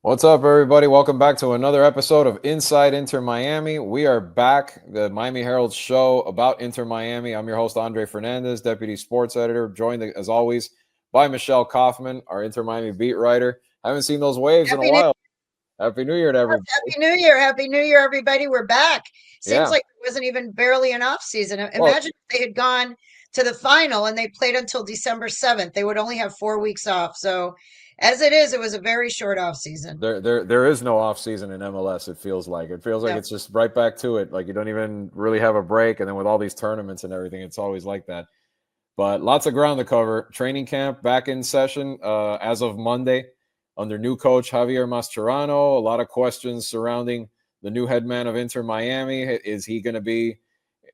What's up, everybody? Welcome back to another episode of Inside Inter Miami. We are back, the Miami Herald show about Inter Miami. I'm your host, Andre Fernandez, Deputy Sports Editor, joined, as always, by Michelle Kaufman, our Inter Miami beat writer. Haven't seen those waves in a Happy New while. Happy New Year to everybody. Happy New Year. Happy New Year, everybody. We're back. Seems Yeah. like it wasn't even barely an off season. Well, Imagine if they had gone to the final and they played until December 7th. They would only have 4 weeks off. So as it is, it was a very short off season. there is no off season in MLS. It feels like No. it's just right back to it. Like you don't even really have a break, and then with all these tournaments and everything, it's always like that. But lots of ground to cover. Training camp back in session as of Monday under new coach Javier Mascherano. A lot of questions surrounding the new head man of Inter Miami. Is he going to be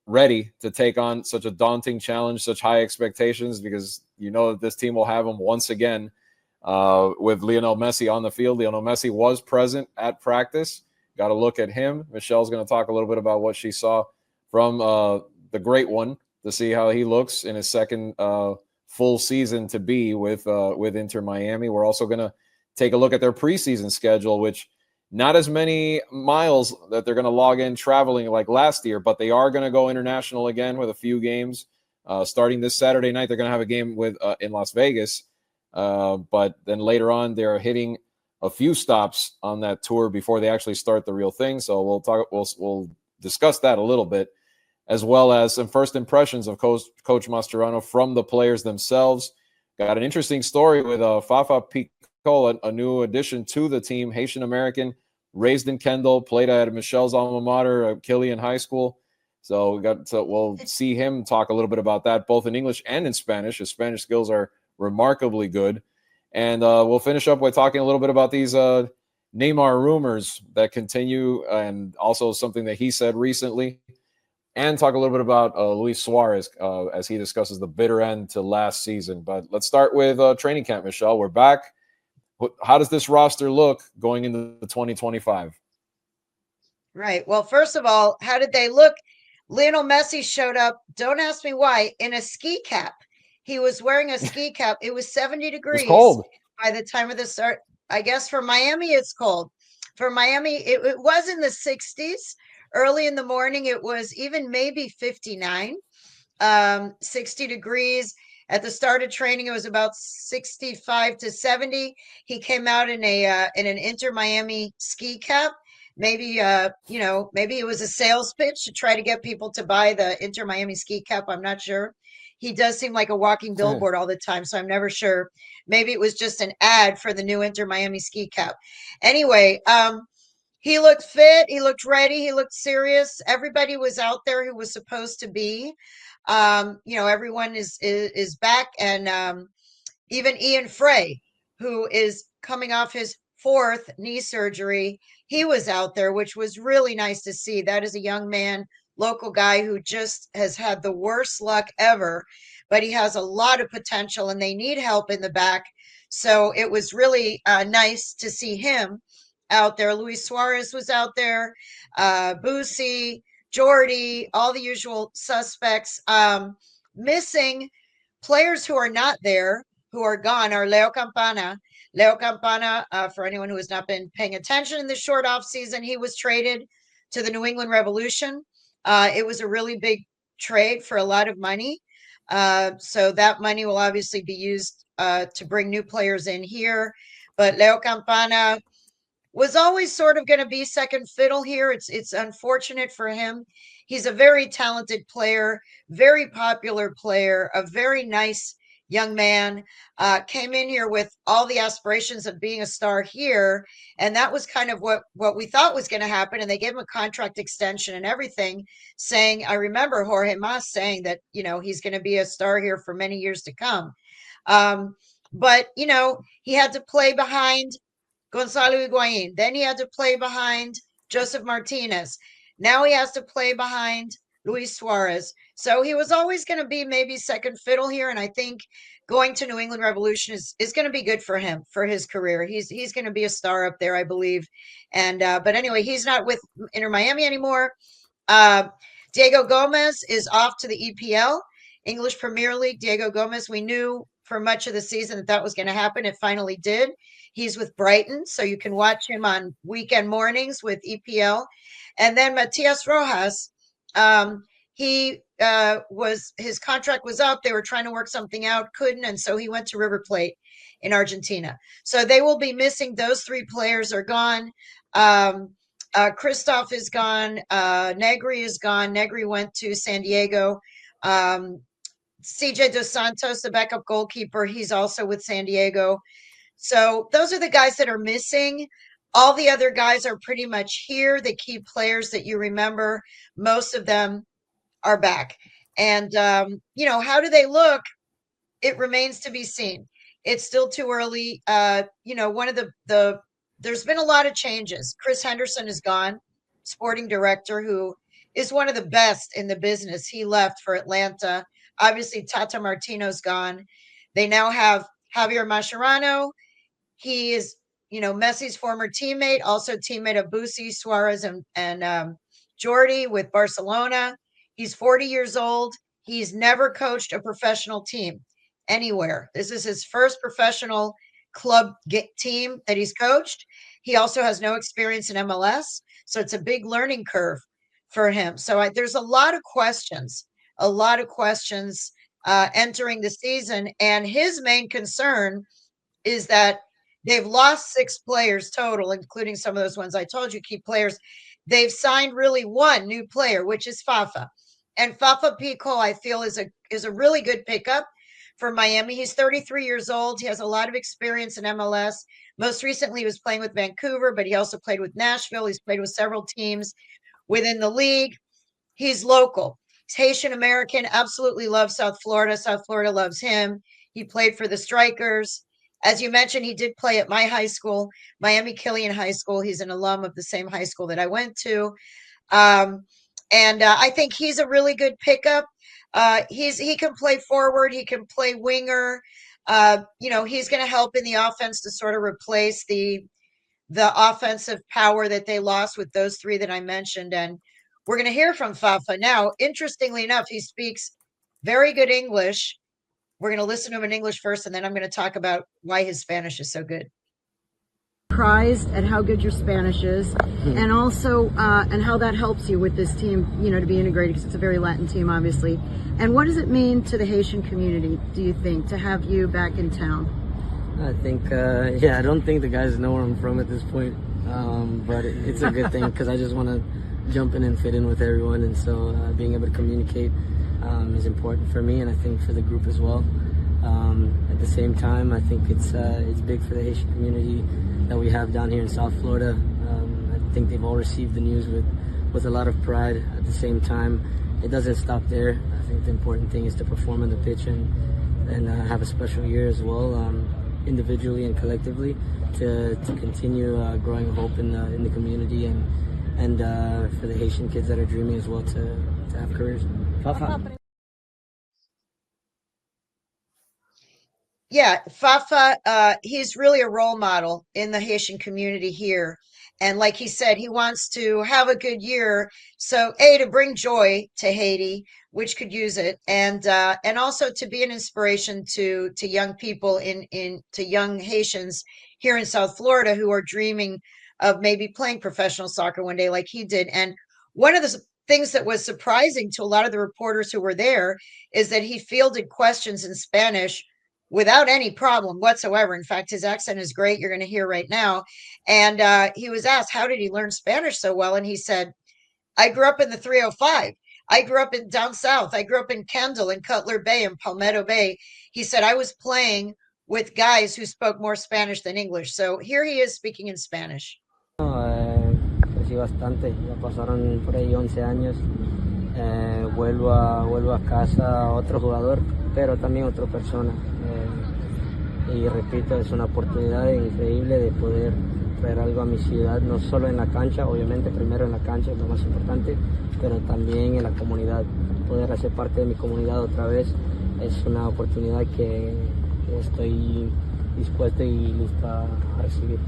ready to take on such a daunting challenge, such high expectations? Because you know that this team will have him once again with Lionel Messi on the field. Lionel Messi was present at practice. Got to look at him. Michelle's going to talk a little bit about what she saw from the great one to see how he looks in his second full season to be with Inter Miami. We're also going to take a look at their preseason schedule, which not as many miles that they're going to log in traveling like last year, but they are going to go international again with a few games. Starting this Saturday night, they're going to have a game with in Las Vegas, but then later on, they're hitting a few stops on that tour before they actually start the real thing. So we'll talk. We'll discuss that a little bit, as well as some first impressions of Coach Mascherano from the players themselves. Got an interesting story with Fafa Picault, a new addition to the team, Haitian American, raised in Kendall, played at Michelle's alma mater, Killian High School. So we'll see him talk a little bit about that, both in English and in Spanish. His Spanish skills are remarkably good. And we'll finish up by talking a little bit about these Neymar rumors that continue, and also something that he said recently, and talk a little bit about Luis Suarez as he discusses the bitter end to last season. But let's start with training camp, Michelle. We're back. How does this roster look going into 2025? Right. Well, first of all, how did they look? Lionel Messi showed up, don't ask me why, in a ski cap. He was wearing a ski cap. It was 70 It's degrees cold. by the time of the start. I guess for Miami, it's cold. For Miami, it was in the 60s. Early in the morning, it was even maybe 59, 60 degrees. At the start of training, it was about 65 to 70. He came out in an Inter Miami ski cap. Maybe maybe it was a sales pitch to try to get people to buy the Inter Miami ski cap. I'm not sure. He does seem like a walking billboard all the time, so I'm never sure. Maybe it was just an ad for the new Inter Miami ski cap. Anyway, he looked fit, he looked ready, he looked serious. Everybody was out there who was supposed to be. Everyone is back, and even Ian Frey, who is coming off his fourth knee surgery, he was out there, which was really nice to see. That is a young man, local guy who just has had the worst luck ever, but he has a lot of potential and they need help in the back. So it was really nice to see him out there. Luis Suarez was out there, Boosie, Jordy, all the usual suspects. Missing players who are not there, who are gone, are Leo Campana. Leo Campana, for anyone who has not been paying attention in the short off season, he was traded to the New England Revolution. It was a really big trade for a lot of money. So that money will obviously be used to bring new players in here. But Leo Campana was always sort of going to be second fiddle here. It's unfortunate for him. He's a very talented player, very popular player, a very nice young man. Came in here with all the aspirations of being a star here, and that was kind of what we thought was going to happen. And they gave him a contract extension and everything, saying, I remember Jorge Mas saying that he's going to be a star here for many years to come. But he had to play behind Gonzalo Higuain. Then he had to play behind Joseph Martinez. Now he has to play behind Luis Suarez. So he was always going to be maybe second fiddle here. And I think going to New England Revolution is going to be good for him, for his career. He's going to be a star up there, I believe. And but anyway, he's not with Inter Miami anymore. Uh, Diego Gomez is off to the EPL, English Premier League. Diego Gomez, we knew for much of the season that was going to happen. It finally did. He's with Brighton, so you can watch him on weekend mornings with EPL. And then Matias Rojas, he his contract was up. They were trying to work something out, couldn't, and so he went to River Plate in Argentina. So they will be missing. Those three players are gone. Christoph is gone. Negri is gone. Negri went to San Diego. CJ Dos Santos, the backup goalkeeper, he's also with San Diego. So those are the guys that are missing. All the other guys are pretty much here. The key players that you remember, most of them are back. And, how do they look? It remains to be seen. It's still too early. One of there's been a lot of changes. Chris Henderson is gone, sporting director, who is one of the best in the business. He left for Atlanta. Obviously, Tata Martino's gone. They now have Javier Mascherano. He is, Messi's former teammate, also teammate of Bussi, Suarez, and Jordi with Barcelona. He's 40 years old. He's never coached a professional team anywhere. This is his first professional club team that he's coached. He also has no experience in MLS, so it's a big learning curve for him. So there's a lot of questions entering the season, and his main concern is that they've lost 6 players total, including some of those ones I told you, key players. They've signed really one new player, which is Fafa. And Fafa Picault, I feel, is a really good pickup for Miami. He's 33 years old. He has a lot of experience in MLS. Most recently, he was playing with Vancouver, but he also played with Nashville. He's played with several teams within the league. He's local. He's Haitian American, absolutely loves South Florida. South Florida loves him. He played for the Strikers. As you mentioned, he did play at my high school, Miami Killian High School. He's an alum of the same high school that I went to. I think he's a really good pickup. He can play forward. He can play winger. He's going to help in the offense to sort of replace the offensive power that they lost with those three that I mentioned. And we're going to hear from Fafa. Now, interestingly enough, he speaks very good English. We're going to listen to him in English first, and then I'm going to talk about why his Spanish is so good. Surprised at how good your Spanish is, and also and how that helps you with this team, to be integrated, because it's a very Latin team, obviously. And what does it mean to the Haitian community, do you think, to have you back in town? I think, I don't think the guys know where I'm from at this point, but it's a good thing, because I just want to jump in and fit in with everyone, and so being able to communicate is important for me, and I think for the group as well. At the same time, I think it's big for the Haitian community that we have down here in South Florida. I think they've all received the news with a lot of pride. At the same time, it doesn't stop there. I think the important thing is to perform on the pitch and have a special year as well, individually and collectively, to continue growing hope in the community and for the Haitian kids that are dreaming as well to have careers. Yeah, Fafa, he's really a role model in the Haitian community here. And like he said, he wants to have a good year. So, to bring joy to Haiti, which could use it, and also to be an inspiration to young people to young Haitians here in South Florida who are dreaming of maybe playing professional soccer one day like he did. And one of the things that was surprising to a lot of the reporters who were there is that he fielded questions in Spanish without any problem whatsoever. In fact, his accent is great. You're going to hear right now. And he was asked, how did he learn Spanish so well? And he said, I grew up in the 305. I grew up down south. I grew up in Kendall and Cutler Bay and Palmetto Bay. He said, I was playing with guys who spoke more Spanish than English. So here he is speaking in Spanish. Crecí bastante, ya pasaron por ahí 11 años. Vuelvo a casa otro jugador, pero también otra persona. Y repito, es una oportunidad increíble de poder traer algo a mi ciudad, no solo en la cancha, obviamente primero en la cancha es lo más importante, pero también en la comunidad. Poder hacer parte de mi comunidad otra vez es una oportunidad que estoy dispuesto y listo a recibir.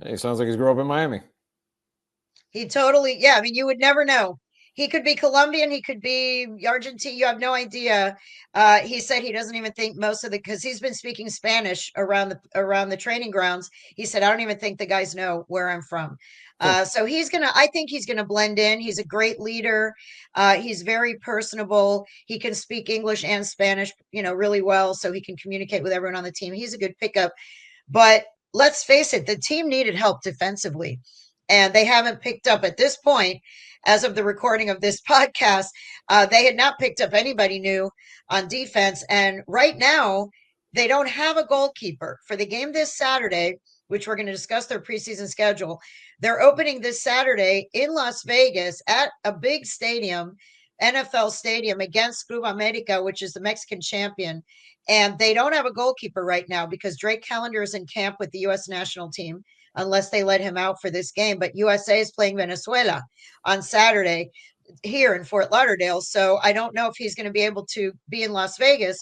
Hey, sounds like he's grew up in Miami. He totally, I mean, you would never know. He could be Colombian. He could be Argentine. You have no idea. He said he doesn't even think most of because he's been speaking Spanish around the training grounds. He said, I don't even think the guys know where I'm from. So I think he's gonna blend in. He's a great leader. He's very personable. He can speak English and Spanish, really well. So he can communicate with everyone on the team. He's a good pickup. But let's face it, the team needed help defensively, and they haven't picked up at this point. As of the recording of this podcast, they had not picked up anybody new on defense. And right now, they don't have a goalkeeper for the game this Saturday, which we're going to discuss their preseason schedule. They're opening this Saturday in Las Vegas at a big stadium, NFL stadium, against Club America, which is the Mexican champion. And they don't have a goalkeeper right now because Drake Callender is in camp with the U.S. national team, unless they let him out for this game. But USA is playing Venezuela on Saturday here in Fort Lauderdale. So I don't know if he's going to be able to be in Las Vegas.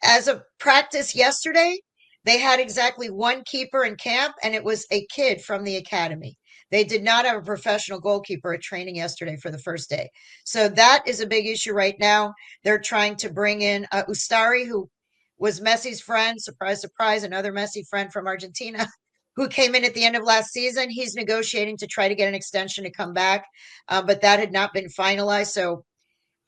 As a practice yesterday, they had exactly one keeper in camp, and it was a kid from the academy. They did not have a professional goalkeeper at training yesterday for the first day. So that is a big issue right now. They're trying to bring in Ustari, who was Messi's friend, surprise, surprise, another Messi friend from Argentina, who came in at the end of last season. He's negotiating to try to get an extension to come back, but that had not been finalized. So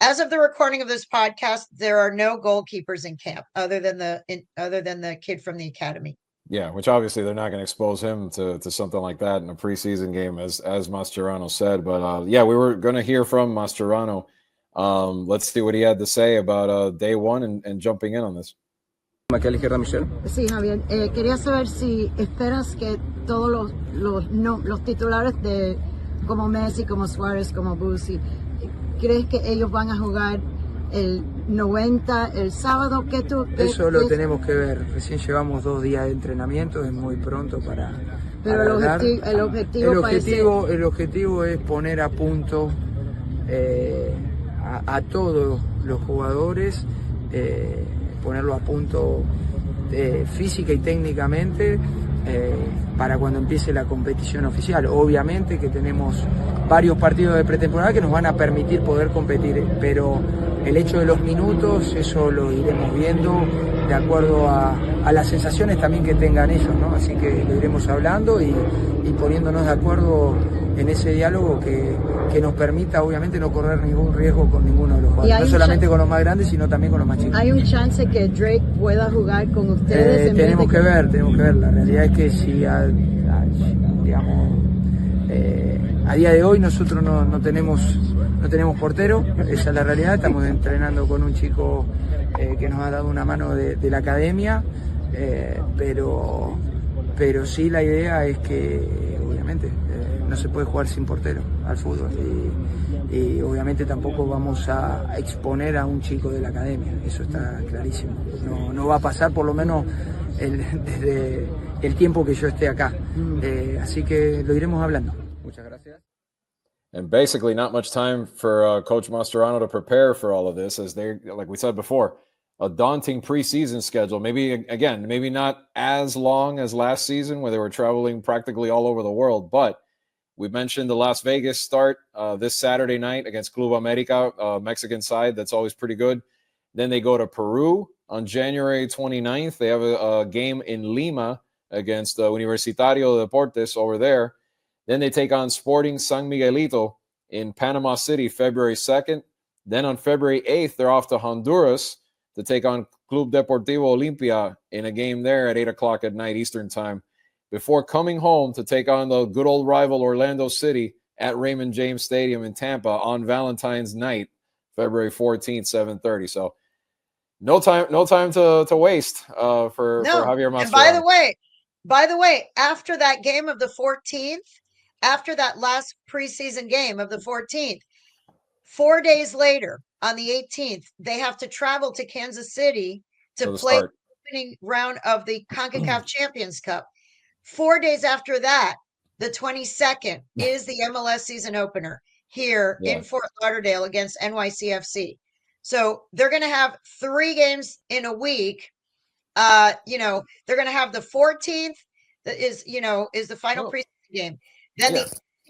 as of the recording of this podcast, there are no goalkeepers in camp other than the kid from the academy. Yeah, which obviously they're not going to expose him to something like that in a preseason game, as Mascherano said. But yeah, we were going to hear from Mascherano. Let's see what he had to say about day one and jumping in on this. Aquí a la izquierda, Michelle. Sí, Javier. Quería saber si esperas que todos los titulares de como Messi, como Suarez, como Bussi, ¿crees que ellos van a jugar el 90 el sábado? Eso lo tenemos que ver. Recién llevamos 2 días de entrenamiento, es muy pronto para. Pero el objetivo es poner a punto a todos los jugadores, ponerlo a punto física y técnicamente para cuando empiece la competición oficial. Obviamente que tenemos varios partidos de pretemporada que nos van a permitir poder competir, pero el hecho de los minutos, eso lo iremos viendo de acuerdo a las sensaciones también que tengan ellos, ¿no? Así que lo iremos hablando y poniéndonos de acuerdo en ese diálogo que nos permita obviamente no correr ningún riesgo con ninguno de los jugadores, no solamente con los más grandes, sino también con los más chicos. ¿Hay un chance que Drake pueda jugar con ustedes? Tenemos que ver. La realidad es que si a día de hoy nosotros no tenemos portero, esa es la realidad. Estamos entrenando con un chico que nos ha dado una mano de la academia, pero sí, la idea es que obviamente no se puede jugar sin portero al fútbol y obviamente tampoco vamos a exponer a un chico de la academia, eso está clarísimo. No va a pasar por lo menos desde el tiempo que yo esté acá, así que lo iremos hablando. Muchas gracias. And basically not much time for Coach Mascherano to prepare for all of this, as they're, like we said before, a daunting preseason schedule. Maybe not as long as last season where they were traveling practically all over the world, but we mentioned the Las Vegas start this Saturday night against Club America, Mexican side. That's always pretty good. Then they go to Peru on January 29th. They have a game in Lima against Universitario de Deportes over there. Then they take on Sporting San Miguelito in Panama City, February 2nd. Then on February 8th, they're off to Honduras to take on Club Deportivo Olimpia in a game there at 8 o'clock at night Eastern time, before coming home to take on the good old rival Orlando City at Raymond James Stadium in Tampa on Valentine's night, February 14th, 7:30. So no time to waste for Javier Mascherano. And by the way, after that game of the 14th, after that last preseason game of the 14th, 4 days later on the 18th, they have to travel to Kansas City to play the opening round of the CONCACAF Champions Cup. 4 days after that, the 22nd, is the MLS season opener here in Fort Lauderdale against NYCFC. So they're going to have 3 games in a week. They're going to have the 14th that is the final preseason game. Then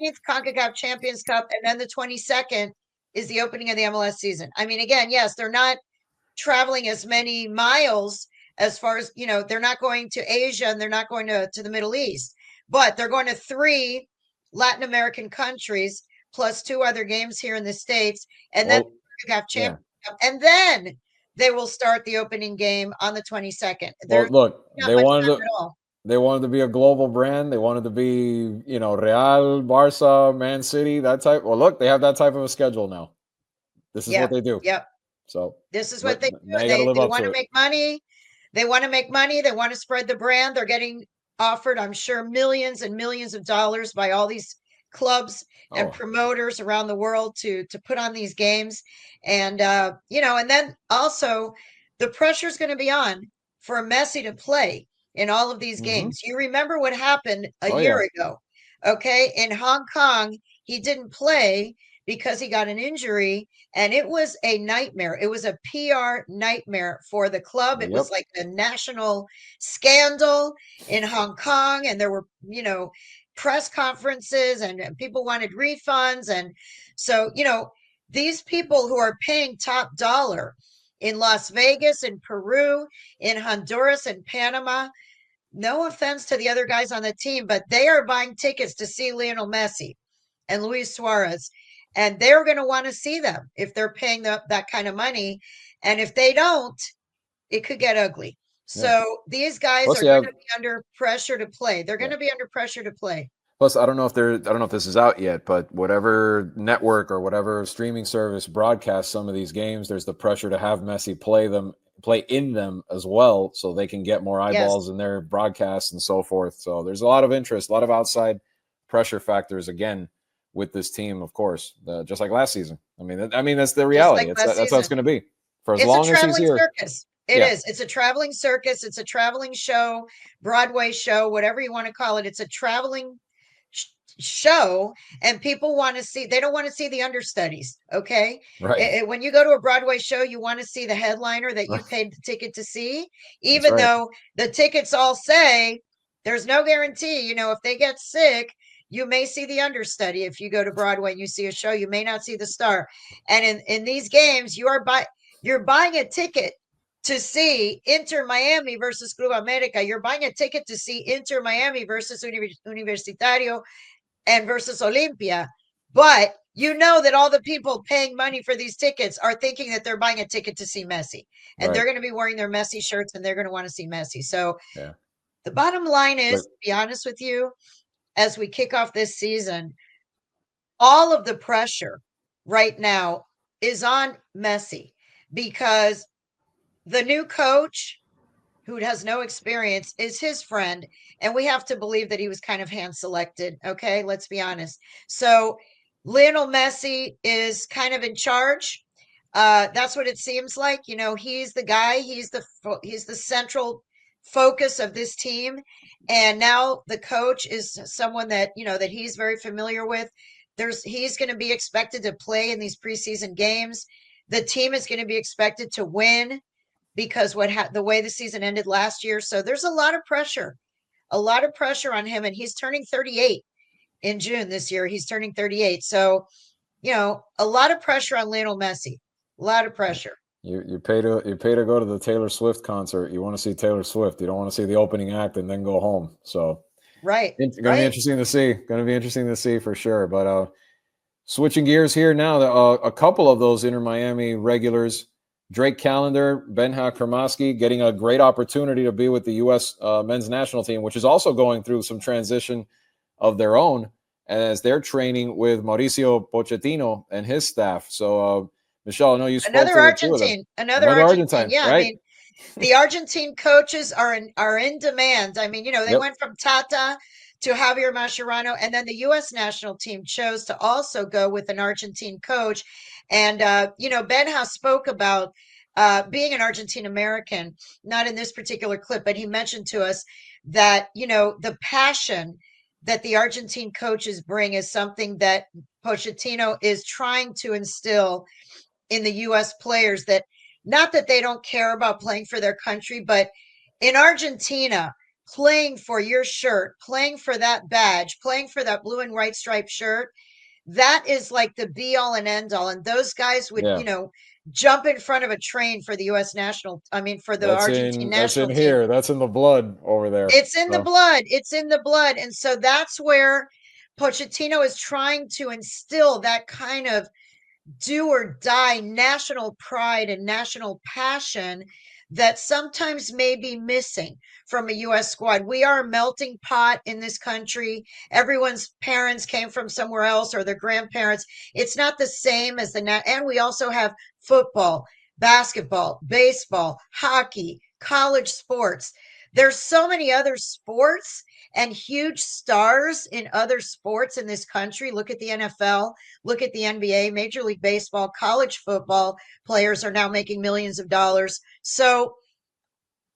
19th, CONCACAF Champions Cup, and then the 22nd is the opening of the MLS season. I mean, again, yes, they're not traveling as many miles as far as, they're not going to Asia and they're not going to the Middle East, but they're going to 3 Latin American countries plus 2 other games here in the States, and then CONCACAF Champions Cup, and then they will start the opening game on the 22nd. Well, look, they wanted to be a global brand. They wanted to be, Real, Barca, Man City, that type. Well, look, they have that type of a schedule now. This is what they do. Yep. So this is what they do. They want to make money. They want to make money. They want to spread the brand. They're getting offered, I'm sure, millions and millions of dollars by all these clubs and promoters around the world to put on these games. And, and then also the pressure is going to be on for Messi to play in all of these games. You remember what happened a year ago, okay? In Hong Kong, he didn't play because he got an injury, and it was a nightmare. It was a PR nightmare for the club. It was like a national scandal in Hong Kong, and there were, press conferences, and people wanted refunds. And so, these people who are paying top dollar in Las Vegas, in Peru, in Honduras, and Panama, no offense to the other guys on the team, but they are buying tickets to see Lionel Messi and Luis Suarez. And they're going to want to see them if they're paying that kind of money. And if they don't, it could get ugly. So these guys are going to be under pressure to play. They're going to be under pressure to play. Plus, I don't know if this is out yet, but whatever network or whatever streaming service broadcasts some of these games, there's the pressure to have Messi play in them as well, so they can get more eyeballs in their broadcasts and so forth. So there's a lot of interest, a lot of outside pressure factors again with this team, of course, just like last season. I mean that's the reality. That's how it's going to be for as long as he's here. Circus. It is. It's a traveling circus. It's a traveling show, Broadway show, whatever you want to call it. It's a traveling show, and people want to see. They don't want to see the understudies. Okay, right. When you go to a Broadway show, you want to see the headliner that you paid the ticket to see, even though the tickets all say there's no guarantee. If they get sick, you may see the understudy. If you go to Broadway and you see a show, you may not see the star. And in these games, you're buying a ticket to see Inter Miami versus Club America. You're buying a ticket to see Inter Miami versus Universitario and versus Olimpia. But you know that all the people paying money for these tickets are thinking that they're buying a ticket to see Messi. And they're going to be wearing their Messi shirts, and they're going to want to see Messi. So the bottom line is, to be honest with you, as we kick off this season, all of the pressure right now is on Messi, because the new coach, who has no experience, is his friend. And we have to believe that he was kind of hand-selected. Okay, let's be honest. So Lionel Messi is kind of in charge. That's what it seems like. He's the guy. He's the central focus of this team. And now the coach is someone that, that he's very familiar with. He's going to be expected to play in these preseason games. The team is going to be expected to win, because the way the season ended last year. So there's a lot of pressure on him, and he's turning 38 in June this year. He's turning 38. So, a lot of pressure on Lionel Messi, a lot of pressure. You pay to go to the Taylor Swift concert. You want to see Taylor Swift. You don't want to see the opening act and then go home. So it's going to be interesting to see. Going to be interesting to see for sure. But switching gears here now, a couple of those Inter Miami regulars, Drake Callender, Benja Cremaschi, getting a great opportunity to be with the U.S. Men's national team, which is also going through some transition of their own as they're training with Mauricio Pochettino and his staff. So, Michelle, I know you spoke to another Argentine. Yeah, right? The Argentine coaches are in demand. They went from Tata to Javier Mascherano, and then the U.S. national team chose to also go with an Argentine coach. And, Benja spoke about being an Argentine American, not in this particular clip, but he mentioned to us that, the passion that the Argentine coaches bring is something that Pochettino is trying to instill in the U.S. players, that not that they don't care about playing for their country, but in Argentina, playing for your shirt, playing for that badge, playing for that blue and white striped shirt, that is like the be all and end all. And those guys would, Yeah. jump in front of a train for the for the Argentine That's in national team. here. That's in the blood over there. It's in the So, blood. It's in the blood. And so that's where Pochettino is trying to instill that kind of do or die national pride and national passion that sometimes may be missing from a U.S. squad. We are a melting pot in this country. Everyone's parents came from somewhere else or their grandparents. It's not the same as and we also have football, basketball, baseball, hockey, college sports. There's so many other sports and huge stars in other sports in this country. Look at the NFL, look at the NBA, Major League Baseball, college football players are now making millions of dollars. So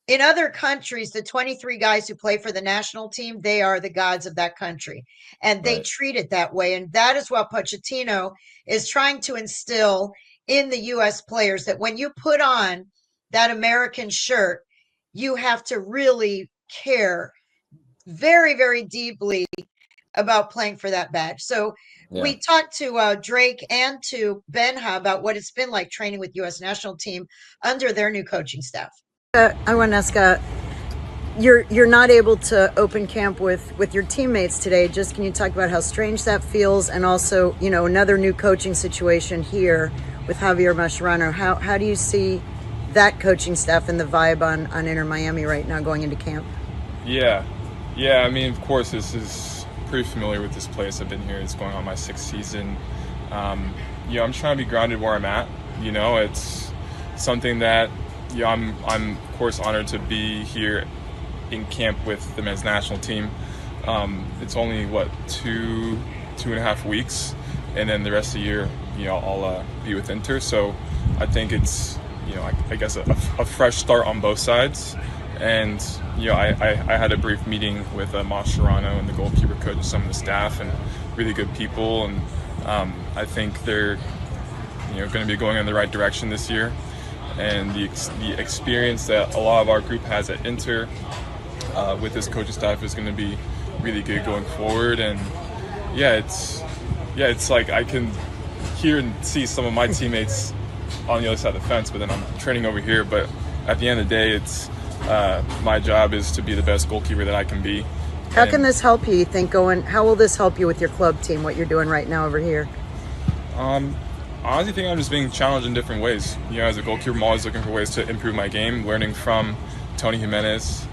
in other countries, the 23 guys who play for the national team, they are the gods of that country. And they treat it that way. And that is what Pochettino is trying to instill in the U.S. players, that when you put on that American shirt, you have to really care very, very deeply about playing for that badge. So we talked to Drake and to Benha about what it's been like training with U.S. national team under their new coaching staff. I want to ask, you're not able to open camp with your teammates today. Just can you talk about how strange that feels, and also, another new coaching situation here with Javier Mascherano. How do you see that coaching staff and the vibe on Inter Miami right now going into camp? Yeah. I mean, of course, this is pretty familiar with this place. I've been here. It's going on my 6th season. I'm trying to be grounded where I'm at. It's something that, I'm of course honored to be here in camp with the men's national team. It's only, 2.5 weeks, and then the rest of the year, I'll be with Inter. So I think it's, I guess a fresh start on both sides. And I had a brief meeting with Mascherano and the goalkeeper coach and some of the staff, and really good people. And I think they're going to be going in the right direction this year. And the experience that a lot of our group has at Inter with this coaching staff is going to be really good going forward. And it's like I can hear and see some of my teammates on the other side of the fence, but then I'm training over here. But at the end of the day, it's my job is to be the best goalkeeper that I can be. How can this help you think, how will this help you with your club team, what you're doing right now over here? Honestly, I think I'm just being challenged in different ways. As a goalkeeper, I'm always looking for ways to improve my game, learning from Tony Jimenez.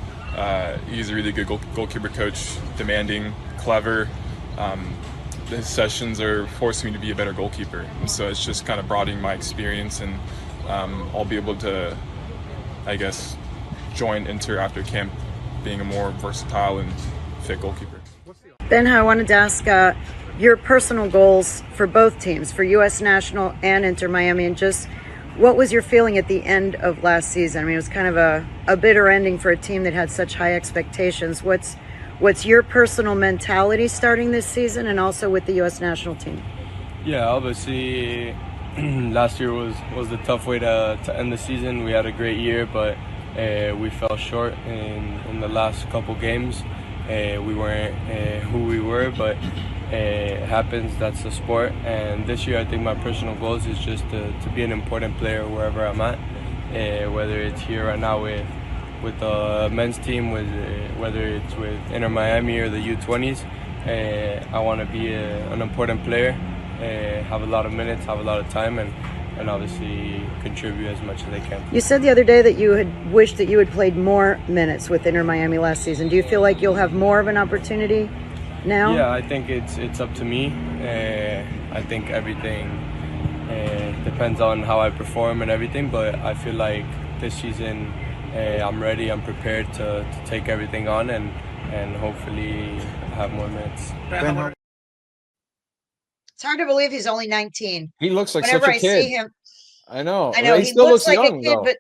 He's a really good goalkeeper coach, demanding, clever. His sessions are forcing me to be a better goalkeeper. And so it's just kind of broadening my experience, and I'll be able to, I guess, join Inter after camp being a more versatile and fit goalkeeper. Benha, I wanted to ask your personal goals for both teams, for U.S. National and Inter Miami, and just what was your feeling at the end of last season? I mean, it was kind of a bitter ending for a team that had such high expectations. What's your personal mentality starting this season, and also with the U.S. National team? Yeah, obviously last year was a tough way to end the season. We had a great year, but we fell short in the last couple games. We weren't who we were, but it happens. That's the sport. And this year, I think my personal goals is just to be an important player wherever I'm at, whether it's here right now with the men's team, whether it's with Inter Miami or the U20s. I want to be an important player, have a lot of minutes, have a lot of time, and obviously contribute as much as I can. You said the other day that you had wished that you had played more minutes with Inter Miami last season. Do you feel like you'll have more of an opportunity now? Yeah, I think it's up to me. I think everything depends on how I perform and everything, but I feel like this season I'm ready, I'm prepared to take everything on and hopefully have more minutes. It's hard to believe he's only 19. He looks like Whenever such a I kid. see him, I know. he still looks like young, a kid, though. but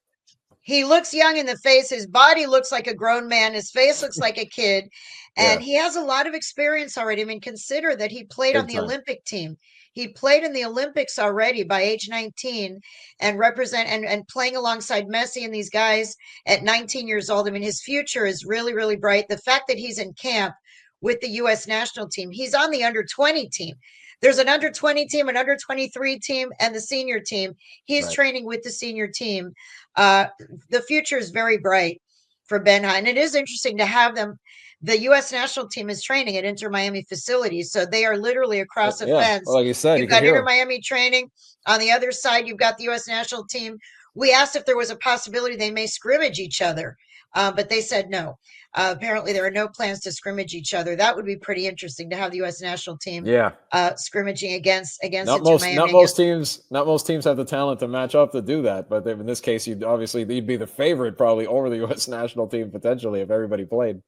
he looks young in the face. His body looks like a grown man. His face looks like a kid. And Yeah, he has a lot of experience already. I mean, consider that he played on big the time. Olympic team. He played in the Olympics already by age 19 and and playing alongside Messi and these guys at 19 years old. I mean, his future is really, really bright. The fact that he's in camp with the U.S. national team, he's on the under 20 team. There's an under 20 team, an under 23 team, and the senior team. He's Right. training with the senior team. The future is very bright for Benja. And it is interesting to have them. The U.S. national team is training at Inter Miami facilities. So they are literally across the Yeah, fence. well, like you said, you You've can got hear Inter him. Miami training. On the other side, you've got the U.S. national team. We asked if there was a possibility they may scrimmage each other, but they said no. Apparently, there are no plans to scrimmage each other. That would be pretty interesting to have the U.S. national team Yeah, scrimmaging against not Inter most Miami. not most teams have the talent to match up to do that. But in this case, you'd be the favorite probably over the U.S. national team potentially if everybody played.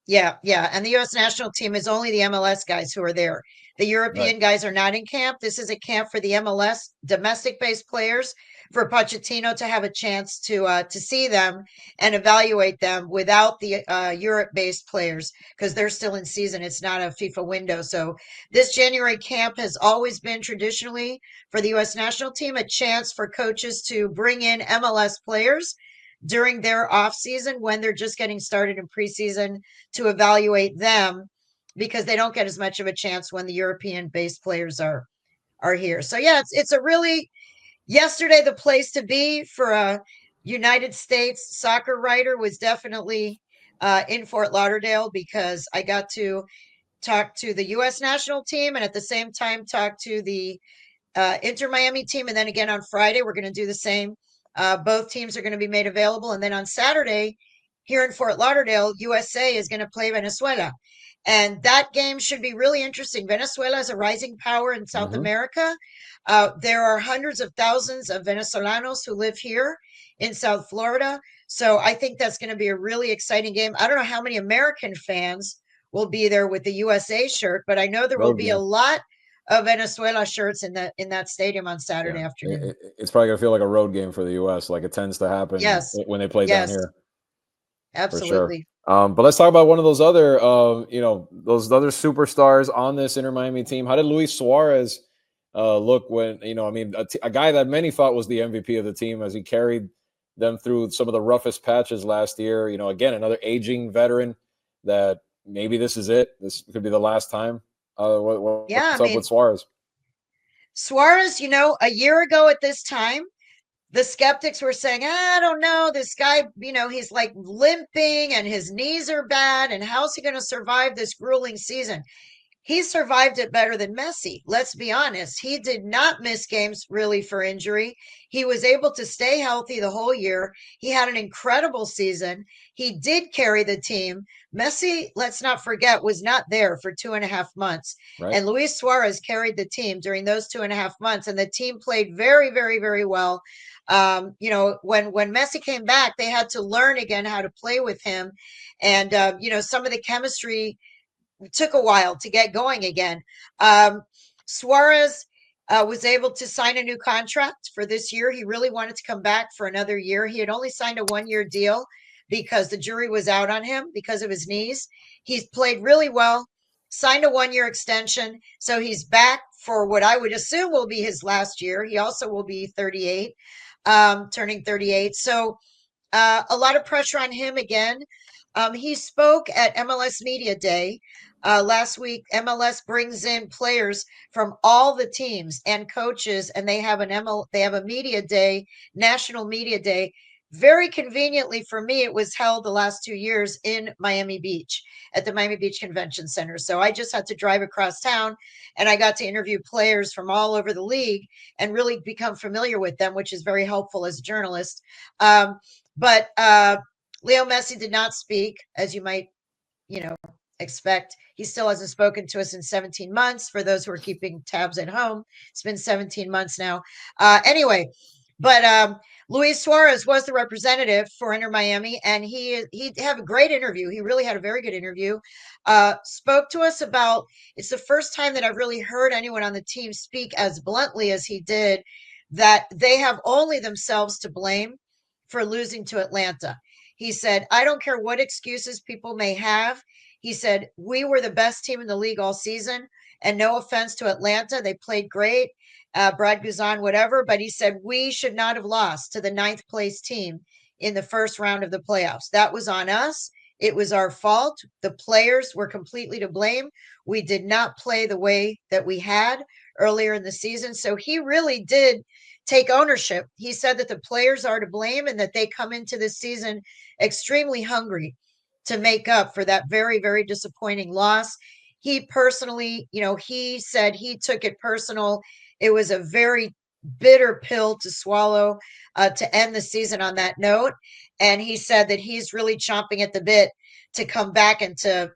Yeah, yeah. And the U.S. national team is only the MLS guys who are there. The European guys are not in camp. This is a camp for the MLS domestic-based players for Pochettino to have a chance to see them and evaluate them without the Europe-based players because they're still in season. It's not a FIFA window. So this January camp has always been traditionally for the U.S. national team a chance for coaches to bring in MLS players during their off season when they're just getting started in preseason to evaluate them because they don't get as much of a chance when the European based players are here. So yeah, it's a really yesterday the place to be for a United States soccer writer was definitely in Fort Lauderdale because I got to talk to the U.S. national team and at the same time talk to the Inter Miami team. And then again on Friday, we're going to do the same. Both teams are going to be made available. And then on Saturday, here in Fort Lauderdale, USA is going to play Venezuela. And that game should be really interesting. Venezuela is a rising power in South America. There are hundreds of thousands of Venezolanos who live here in South Florida. So I think that's going to be a really exciting game. I don't know how many American fans will be there with the USA shirt, but I know there will be a lot of Venezuela shirts in that stadium on Saturday afternoon. It's probably gonna feel like a road game for the U.S. like it tends to happen Yes. when they play down Yes. here. Absolutely. For sure. But let's talk about one of those other, those other superstars on this Inter Miami team. How did Luis Suarez look when, a guy that many thought was the MVP of the team as he carried them through some of the roughest patches last year? Again, another aging veteran that maybe this is it. This could be the last time. What's up with Suarez? Suarez, a year ago at this time, the skeptics were saying, I don't know, this guy, he's like limping and his knees are bad. And how's he going to survive this grueling season? He survived it better than Messi. Let's be honest. He did not miss games really for injury. He was able to stay healthy the whole year. He had an incredible season. He did carry the team. Messi, let's not forget, was not there for 2.5 months. Right. And Luis Suarez carried the team during those 2.5 months. And the team played very, very, very well. When Messi came back, they had to learn again how to play with him. And, some of the chemistry took a while to get going again. Suarez was able to sign a new contract for this year. He really wanted to come back for another year. He had only signed a 1-year deal because the jury was out on him because of his knees. He's played really well, signed a 1-year extension. So he's back for what I would assume will be his last year. He also will be 38, turning 38. So a lot of pressure on him again. He spoke at MLS Media Day last week. MLS brings in players from all the teams and coaches, and they have a media day, national media day. Very conveniently for me, it was held the last 2 years in Miami Beach at the Miami Beach Convention Center. So I just had to drive across town and I got to interview players from all over the league and really become familiar with them, which is very helpful as a journalist. But Leo Messi did not speak, as you might, expect. He still hasn't spoken to us in 17 months. For those who are keeping tabs at home, it's been 17 months now. Anyway, but Luis Suarez was the representative for Inter Miami, and he had a great interview. He really had a very good interview. Spoke to us about, it's the first time that I've really heard anyone on the team speak as bluntly as he did, that they have only themselves to blame for losing to Atlanta. He said, I don't care what excuses people may have. He said, we were the best team in the league all season. And no offense to Atlanta, they played great. Brad Guzan, whatever. But he said, we should not have lost to the 9th place team in the first round of the playoffs. That was on us. It was our fault. The players were completely to blame. We did not play the way that we had earlier in the season. So he really did take ownership. He said that the players are to blame and that they come into this season extremely hungry to make up for that very, very disappointing loss. He personally, he said he took it personal. It was a very bitter pill to swallow to end the season on that note. And he said that he's really chomping at the bit to come back and to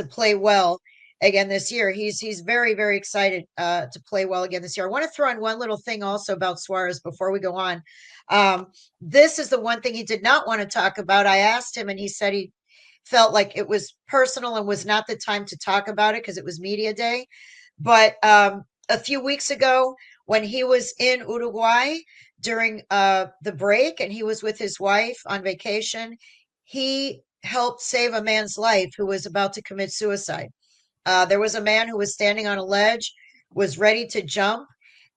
play well again this year. He's very, very excited to play well again this year. I want to throw in one little thing also about Suarez before we go on. This is the one thing he did not want to talk about. I asked him and he said he felt like it was personal and was not the time to talk about it because it was media day. But a few weeks ago when he was in Uruguay during the break and he was with his wife on vacation, he helped save a man's life who was about to commit suicide. There was a man who was standing on a ledge, was ready to jump,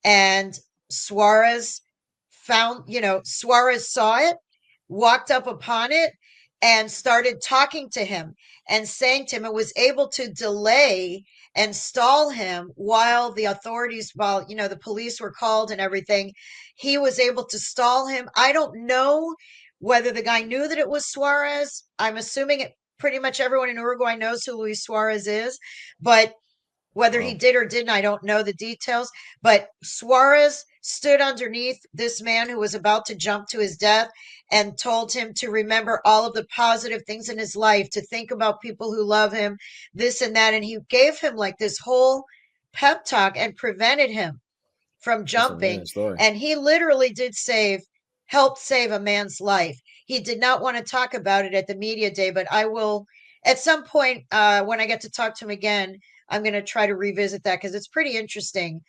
and Suarez Suarez saw it, walked up upon it, and started talking to him and saying to him, and was able to delay and stall him while the authorities, the police were called and everything. He was able to stall him. I don't know whether the guy knew that it was Suarez. I'm assuming pretty much everyone in Uruguay knows who Luis Suarez is, but whether he did or didn't, I don't know the details. But Suarez stood underneath this man who was about to jump to his death and told him to remember all of the positive things in his life, to think about people who love him, this and that. And he gave him like this whole pep talk and prevented him from jumping. And he literally did help save a man's life. He did not want to talk about it at the media day, but I will at some point when I get to talk to him again, I'm going to try to revisit that because it's pretty interesting,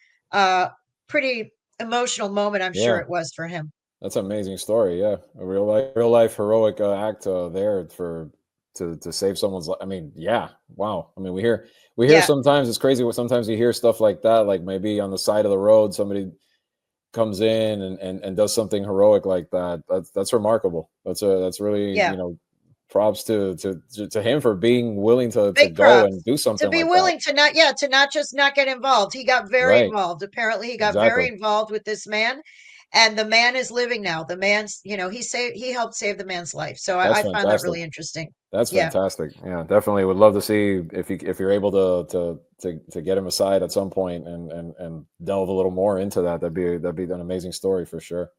pretty emotional moment. I'm sure it was for him. That's an amazing story. Yeah. A real life heroic act there to save someone's life. I mean, yeah. Wow. I mean, we hear sometimes it's crazy. Sometimes you hear stuff like that, like maybe on the side of the road, somebody comes in and does something heroic like that. That's remarkable. That's really, props to him for being willing to go and do something. To be willing to not just not get involved. He got very involved. Apparently he got very involved with this man, and the man is living now. The man's, he helped save the man's life. So I find that really interesting. That's fantastic. Yeah, definitely would love to see if you're able to get him aside at some point and delve a little more into that. That'd be an amazing story for sure.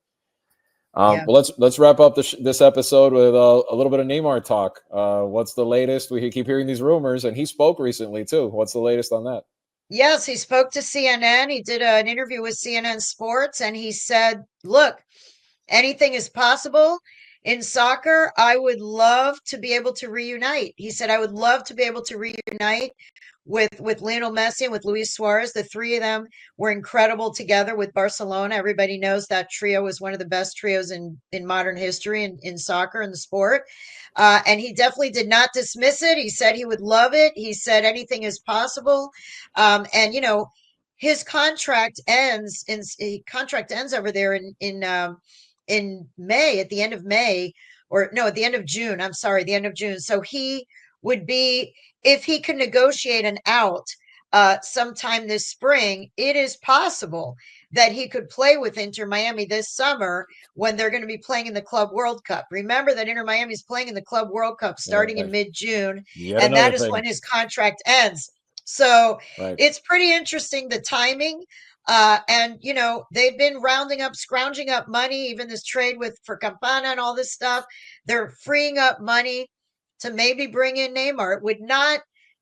Well, let's wrap up this episode with a little bit of Neymar talk. What's the latest? We keep hearing these rumors, and he spoke recently too. What's the latest on that? Yes, he spoke to CNN. He did an interview with CNN Sports, and he said, "Look, anything is possible in soccer. I would love to be able to reunite." He said, "I would love to be able to reunite with Lionel Messi and with Luis Suarez. The three of them were incredible together with Barcelona. Everybody knows that trio was one of the best trios in modern history in soccer, in the sport." And he definitely did not dismiss it. He said he would love it. He said anything is possible. And his contract ends over there in May, at the end of May, at the end of June. I'm sorry, the end of June. So he would be, if he can negotiate an out sometime this spring, it is possible that he could play with Inter Miami this summer when they're going to be playing in the Club World Cup. Remember that Inter Miami is playing in the Club World Cup starting in mid-June, and that is when his contract ends. So it's pretty interesting, the timing. And they've been scrounging up money, even this trade for Campana and all this stuff. They're freeing up money to maybe bring in Neymar.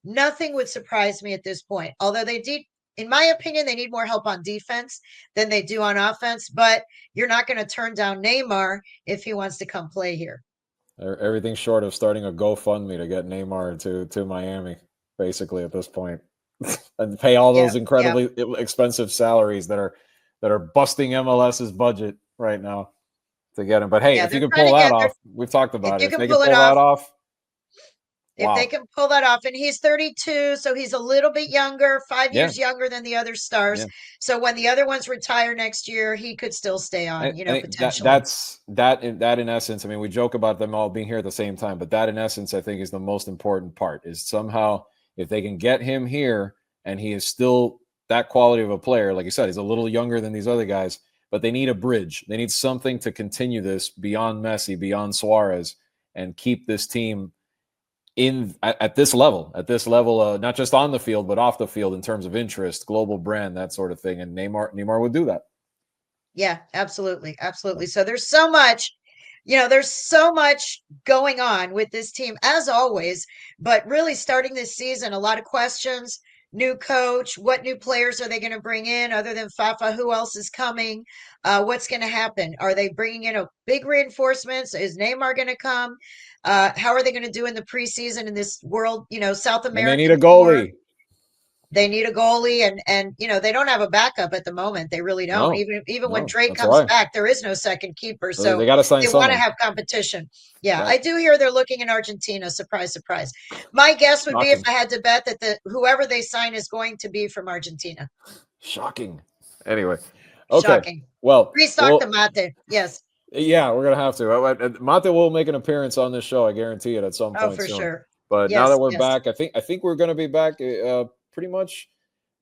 Nothing would surprise me at this point. Although in my opinion, they need more help on defense than they do on offense. But you're not going to turn down Neymar if he wants to come play here. Everything short of starting a GoFundMe to get Neymar to Miami, basically at this point, and pay all those incredibly expensive salaries that are busting MLS's budget right now to get him. But hey, if you can pull that off, we've talked about it. If they can pull that off. If they can pull that off, and he's 32, so he's a little bit younger, 5 years younger than the other stars. Yeah. So when the other ones retire next year, he could still stay on, I think potentially. that in essence. I mean, we joke about them all being here at the same time, but that in essence, I think, is the most important part. Is somehow if they can get him here, and he is still that quality of a player, like you said, he's a little younger than these other guys, but they need a bridge. They need something to continue this beyond Messi, beyond Suarez, and keep this team at this level, not just on the field, but off the field in terms of interest, global brand, that sort of thing. And Neymar would do that. Yeah, absolutely. Absolutely. So there's so much, going on with this team as always, but really starting this season, a lot of questions, new coach, what new players are they going to bring in other than Fafa? Who else is coming? What's going to happen? Are they bringing in a big reinforcements? Is Neymar going to come? How are they going to do in the preseason in this world, South America? And they need a goalie. Tour? They need a goalie, and they don't have a backup at the moment. They really don't. Even when Drake comes back, there is no second keeper. So they got to sign someone. Want to have competition. Yeah, right. I do hear they're looking in Argentina. Surprise, surprise. My guess would be, if I had to bet, that whoever they sign is going to be from Argentina. Shocking. Anyway, okay. Shocking. Well, restock the Mate. Yes. Yeah, we're gonna have to. Mate will make an appearance on this show. I guarantee it at some point. Oh, for soon. Sure. But now that we're back, I think we're gonna be back. Pretty much,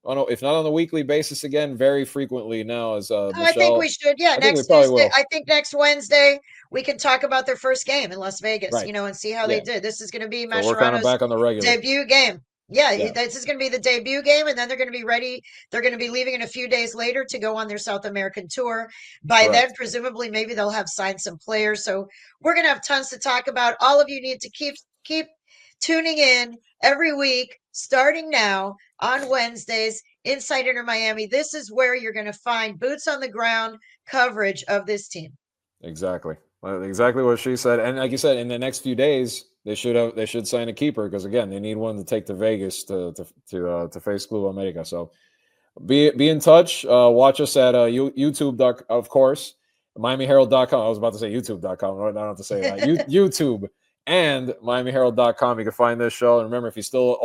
if not on the weekly basis again, very frequently now. As Michelle, I think we should. Yeah, next Tuesday. I think next Wednesday we can talk about their first game in Las Vegas. Right. And see how they did. This is going to be Mascherano's we're kind of back on the regular debut game. Yeah, this is going to be the debut game, and then they're going to be ready. They're going to be leaving in a few days later to go on their South American tour. By then, presumably, maybe they'll have signed some players. So we're going to have tons to talk about. All of you need to keep tuning in every week, starting now on Wednesdays, Inside Inter Miami. This is where you're going to find boots on the ground coverage of this team. Exactly what she said. And like you said, in the next few days, they should sign a keeper, because again, they need one to take to Vegas to face Club America. So be in touch. Watch us at YouTube, of course, MiamiHerald.com. I was about to say YouTube.com. I don't have to say that. YouTube and MiamiHerald.com. You can find this show. And remember, if you still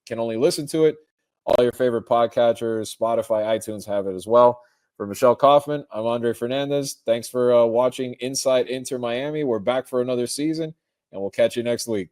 can only listen to it, all your favorite podcatchers, Spotify, iTunes have it as well. For Michelle Kaufman, I'm Andre Fernandez. Thanks for watching Inside Inter Miami. We're back for another season, and we'll catch you next week.